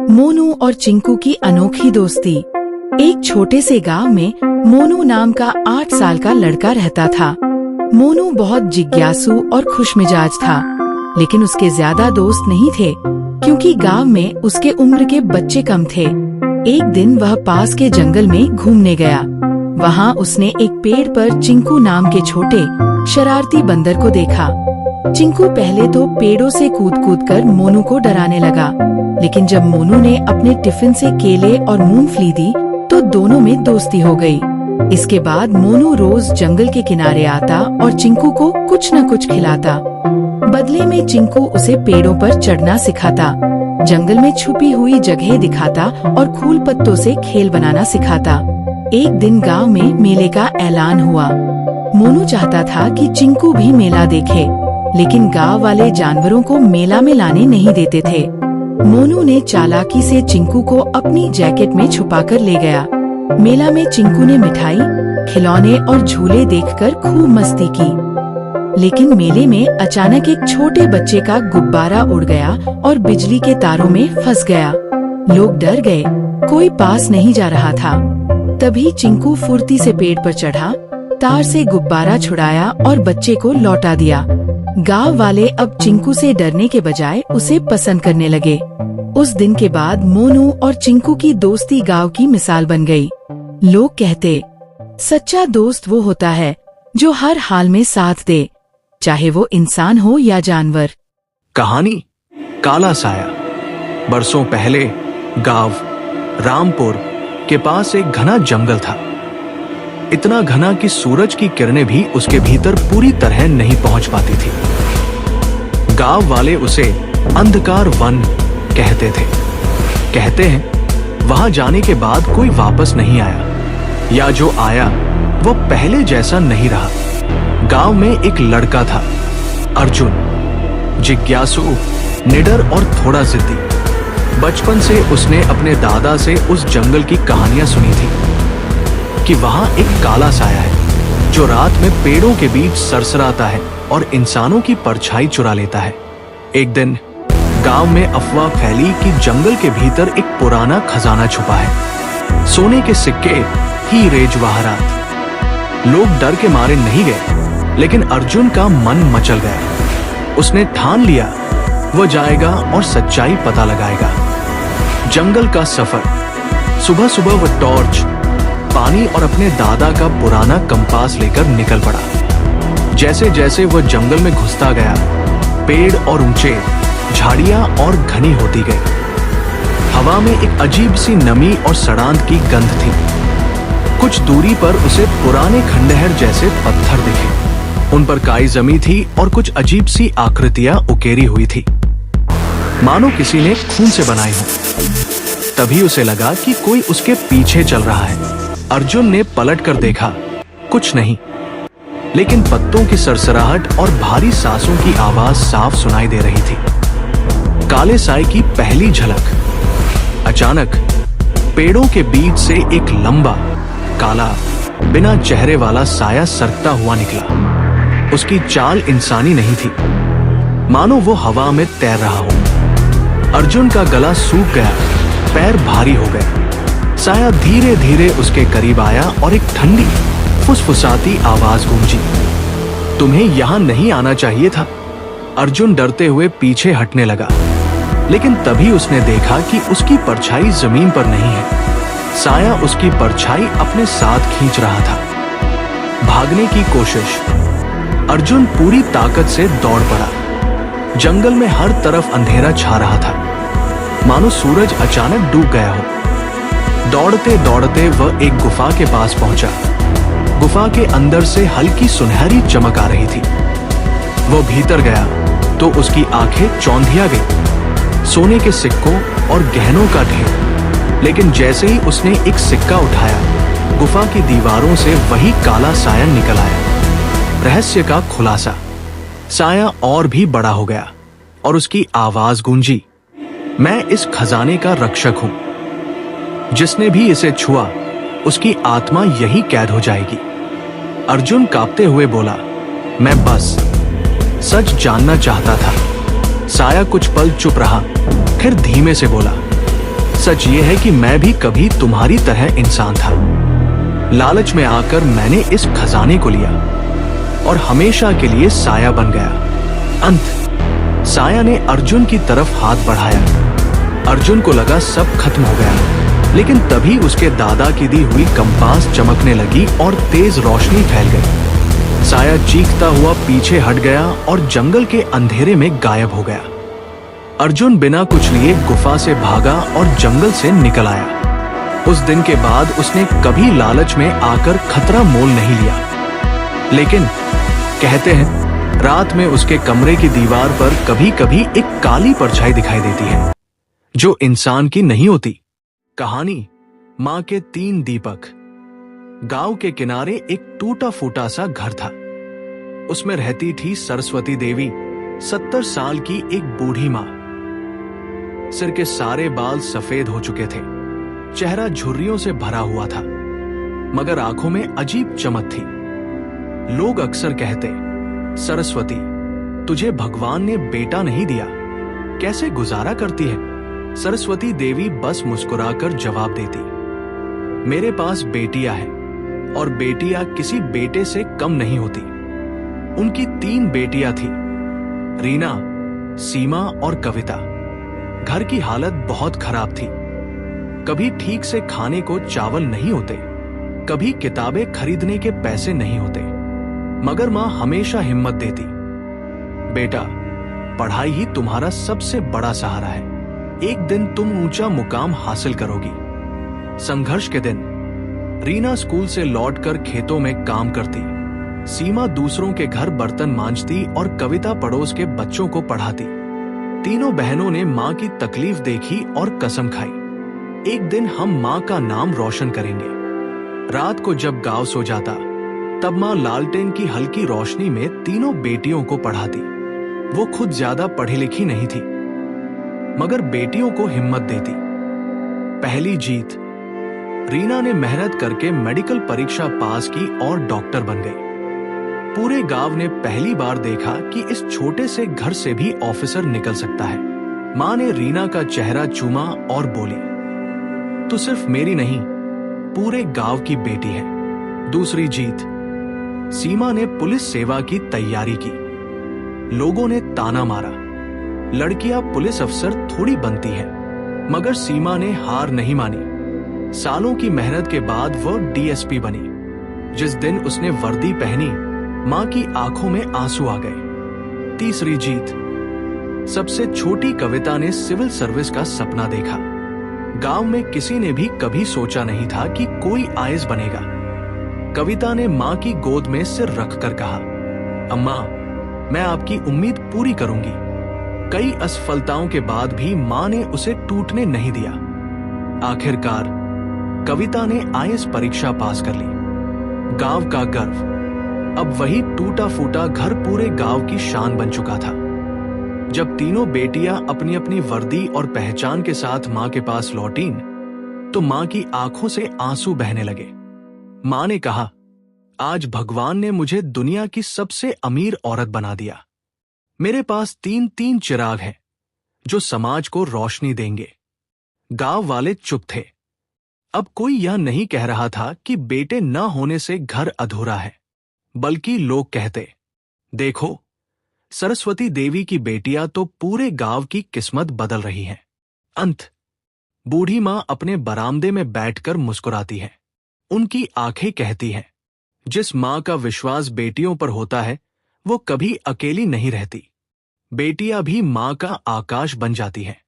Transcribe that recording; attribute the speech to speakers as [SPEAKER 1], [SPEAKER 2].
[SPEAKER 1] मोनू और चिंकू की अनोखी दोस्ती। एक छोटे से गांव में मोनू नाम का 8 साल का लड़का रहता था। मोनू बहुत जिज्ञासु और खुशमिजाज था, लेकिन उसके ज्यादा दोस्त नहीं थे क्योंकि गांव में उसके उम्र के बच्चे कम थे। एक दिन वह पास के जंगल में घूमने गया। वहाँ उसने एक पेड़ पर चिंकू नाम के छोटे शरारती बंदर को देखा। चिंकू पहले तो पेड़ों से कूद कूद कर मोनू को डराने लगा, लेकिन जब मोनू ने अपने टिफिन से केले और मूंगफली दी तो दोनों में दोस्ती हो गई। इसके बाद मोनू रोज जंगल के किनारे आता और चिंकू को कुछ न कुछ खिलाता। बदले में चिंकू उसे पेड़ों पर चढ़ना सिखाता, जंगल में छुपी हुई जगह दिखाता और फूल पत्तों से खेल बनाना सिखाता। एक दिन गांव में मेले का ऐलान हुआ। मोनू चाहता था कि चिंकू भी मेला देखे, लेकिन गांव वाले जानवरों को मेला में लाने नहीं देते थे। मोनू ने चालाकी से चिंकू को अपनी जैकेट में छुपाकर ले गया। मेला में चिंकू ने मिठाई, खिलौने और झूले देखकर खूब मस्ती की। लेकिन मेले में अचानक एक छोटे बच्चे का गुब्बारा उड़ गया और बिजली के तारों में फंस गया। लोग डर गए, कोई पास नहीं जा रहा था। तभी चिंकू फुर्ती से पेड़ पर चढ़ा, तार से गुब्बारा छुड़ाया और बच्चे को लौटा दिया। गांव वाले अब चिंकू से डरने के बजाय उसे पसंद करने लगे। उस दिन के बाद मोनू और चिंकू की दोस्ती गांव की मिसाल बन गई। लोग कहते, सच्चा दोस्त वो होता है जो हर हाल में साथ दे, चाहे वो इंसान हो या जानवर।
[SPEAKER 2] कहानी काला साया। बरसों पहले गांव रामपुर के पास एक घना जंगल था। इतना घना कि सूरज की किरणें भी उसके भीतर पूरी तरह नहीं पहुंच पाती थी। गांव वाले उसे अंधकार वन कहते थे। कहते हैं वहां जाने के बाद कोई वापस नहीं आया, या जो आया वो पहले जैसा नहीं रहा। गांव में एक लड़का था, अर्जुन, जिज्ञासु, निडर और थोड़ा जिद्दी। बचपन से उसने अपने दादा से उस जंगल की कहानियां सुनी थी कि वहां एक काला साया है जो रात में पेड़ों के बीच सरसराता है और इंसानों की परछाई चुरा लेता है। एक दिन गांव में अफवाह फैली कि जंगल के भीतर एक पुराना खजाना छुपा है, सोने के सिक्के, हीरे जवाहरात। लोग डर के मारे नहीं गए, लेकिन अर्जुन का मन मचल गया। उसने ठान लिया वो जाएगा और सच्चाई पता लगाएगा। जंगल का सफर। सुबह सुबह वो टॉर्च, पानी और अपने दादा का पुराना कंपास लेकर निकल पड़ा। जैसे जैसे वो जंगल में घुसता गया, पेड़ और ऊंचे, झाड़ियां और घनी होती गई। हवा में एक अजीब सी नमी और सड़ांध की गंध थी। कुछ दूरी पर उसे पुराने खंडहर जैसे पत्थर दिखे। उन पर काई जमी थी और कुछ अजीब सी आकृतियां उकेरी हुई थी, मानो किसी ने खून से बनाई हो। तभी उसे लगा कि कोई उसके पीछे चल रहा है। अर्जुन ने पलट कर देखा, कुछ नहीं, लेकिन पत्तों की सरसराहट और भारी सांसों की आवाज साफ सुनाई दे रही थी। काले साए की पहली झलक। अचानक पेड़ों के बीच से एक लंबा, काला, बिना चेहरे वाला साया सरकता हुआ निकला। उसकी चाल इंसानी नहीं थी, मानो वो हवा में तैर रहा हो। अर्जुन का गला सूख गया, पैर भारी हो गए। साया धीरे धीरे उसके करीब आया और एक ठंडी, फुसफुसाती आवाज गूंजी, तुम्हें यहां नहीं आना चाहिए था। अर्जुन डरते हुए पीछे हटने लगा, लेकिन तभी उसने देखा कि उसकी परछाई जमीन पर नहीं है। साया उसकी परछाई अपने साथ खींच रहा था। भागने की कोशिश। अर्जुन पूरी ताकत से दौड़ पड़ा। जंगल में हर तरफ अंधेरा छा रहा था, मानो सूरज अचानक डूब गया हो। दौड़ते दौड़ते वह एक गुफा के पास पहुंचा। गुफा के अंदर से हल्की सुनहरी चमक आ रही थी। वो भीतर गया तो उसकी आंखें चौंधिया गई। सोने के सिक्कों और गहनों का ढेर। लेकिन जैसे ही उसने एक सिक्का उठाया, गुफा की दीवारों से वही काला साया निकल आया। रहस्य का खुलासा। साया और भी बड़ा हो गया और उसकी आवाज गूंजी, मैं इस खजाने का रक्षक हूं। जिसने भी इसे छुआ, उसकी आत्मा यही कैद हो जाएगी। अर्जुन कांपते हुए बोला, मैं बस सच जानना चाहता था। साया कुछ पल चुप रहा, फिर धीमे से बोला, सच ये है कि मैं भी कभी तुम्हारी तरह इंसान था। लालच में आकर मैंने इस खजाने को लिया और हमेशा के लिए साया बन गया। अंत साया ने अर्जुन की तरफ हाथ बढ़ाया। अर्जुन को लगा सब खत्म हो गया, लेकिन तभी उसके दादा की दी हुई कंपास चमकने लगी और तेज रोशनी फैल गई। साया चीखता हुआ पीछे हट गया और जंगल के अंधेरे में गायब हो गया। अर्जुन बिना कुछ लिए गुफा से भागा और जंगल से निकल आया। उस दिन के बाद उसने कभी लालच में आकर खतरा मोल नहीं लिया। लेकिन कहते हैं रात में उसके कमरे की दीवार पर कभी कभी एक काली परछाई दिखाई देती है, जो इंसान की नहीं होती। कहानी माँ के 3 दीपक। गांव के किनारे एक टूटा फूटा सा घर था। उसमें रहती थी सरस्वती देवी, 70 साल की एक बूढ़ी माँ। सिर के सारे बाल सफेद हो चुके थे, चेहरा झुर्रियों से भरा हुआ था, मगर आंखों में अजीब चमक थी। लोग अक्सर कहते, सरस्वती तुझे भगवान ने बेटा नहीं दिया, कैसे गुजारा करती है? सरस्वती देवी बस मुस्कुराकर जवाब देती, मेरे पास बेटियां हैं और बेटियां किसी बेटे से कम नहीं होती। उनकी 3 बेटियां थी, रीना, सीमा और कविता। घर की हालत बहुत खराब थी। कभी ठीक से खाने को चावल नहीं होते, कभी किताबें खरीदने के पैसे नहीं होते, मगर मां हमेशा हिम्मत देती, बेटा पढ़ाई ही तुम्हारा सबसे बड़ा सहारा है, एक दिन तुम ऊंचा मुकाम हासिल करोगी। संघर्ष के दिन रीना स्कूल से लौटकर खेतों में काम करती, सीमा दूसरों के घर बर्तन मांजती और कविता पड़ोस के बच्चों को पढ़ाती। तीनों बहनों ने माँ की तकलीफ देखी और कसम खाई, एक दिन हम माँ का नाम रोशन करेंगे। रात को जब गांव सो जाता, तब माँ लालटेन की हल्की रोशनी में तीनों बेटियों को पढ़ाती। वो खुद ज्यादा पढ़ी लिखी नहीं थी, मगर बेटियों को हिम्मत देती। पहली जीत, रीना ने मेहनत करके मेडिकल परीक्षा पास की और डॉक्टर बन गई। पूरे गांव ने पहली बार देखा कि इस छोटे से घर से भी ऑफिसर निकल सकता है। मां ने रीना का चेहरा चूमा और बोली, तू सिर्फ मेरी नहीं, पूरे गांव की बेटी है। दूसरी जीत, सीमा ने पुलिस सेवा की तैयारी की। लोगों ने ताना मारा, लड़कियां पुलिस अफसर थोड़ी बनती है, मगर सीमा ने हार नहीं मानी। सालों की मेहनत के बाद वह डीएसपी बनी। जिस दिन उसने वर्दी पहनी, मां की आंखों में आंसू आ गए। तीसरी जीत, सबसे छोटी कविता ने सिविल सर्विस का सपना देखा। गांव में किसी ने भी कभी सोचा नहीं था कि कोई आईएएस बनेगा। कविता ने मां की गोद में सिर रखकर कहा, अम्मा मैं आपकी उम्मीद पूरी करूंगी। कई असफलताओं के बाद भी मां ने उसे टूटने नहीं दिया। आखिरकार कविता ने आईएएस परीक्षा पास कर ली। गांव का गर्व, अब वही टूटा फूटा घर पूरे गांव की शान बन चुका था। जब तीनों बेटियां अपनी अपनी वर्दी और पहचान के साथ मां के पास लौटीं, तो मां की आंखों से आंसू बहने लगे। मां ने कहा, आज भगवान ने मुझे दुनिया की सबसे अमीर औरत बना दिया। मेरे पास 3 चिराग हैं, जो समाज को रोशनी देंगे। गांव वाले चुप थे। अब कोई यह नहीं कह रहा था कि बेटे न होने से घर अधूरा है, बल्कि लोग कहते, देखो सरस्वती देवी की बेटियां तो पूरे गांव की किस्मत बदल रही हैं। अंत, बूढ़ी मां अपने बरामदे में बैठकर मुस्कुराती है। उनकी आंखें कहती हैं, जिस मां का विश्वास बेटियों पर होता है, वो कभी अकेली नहीं रहती। बेटियां भी मां का आकाश बन जाती हैं।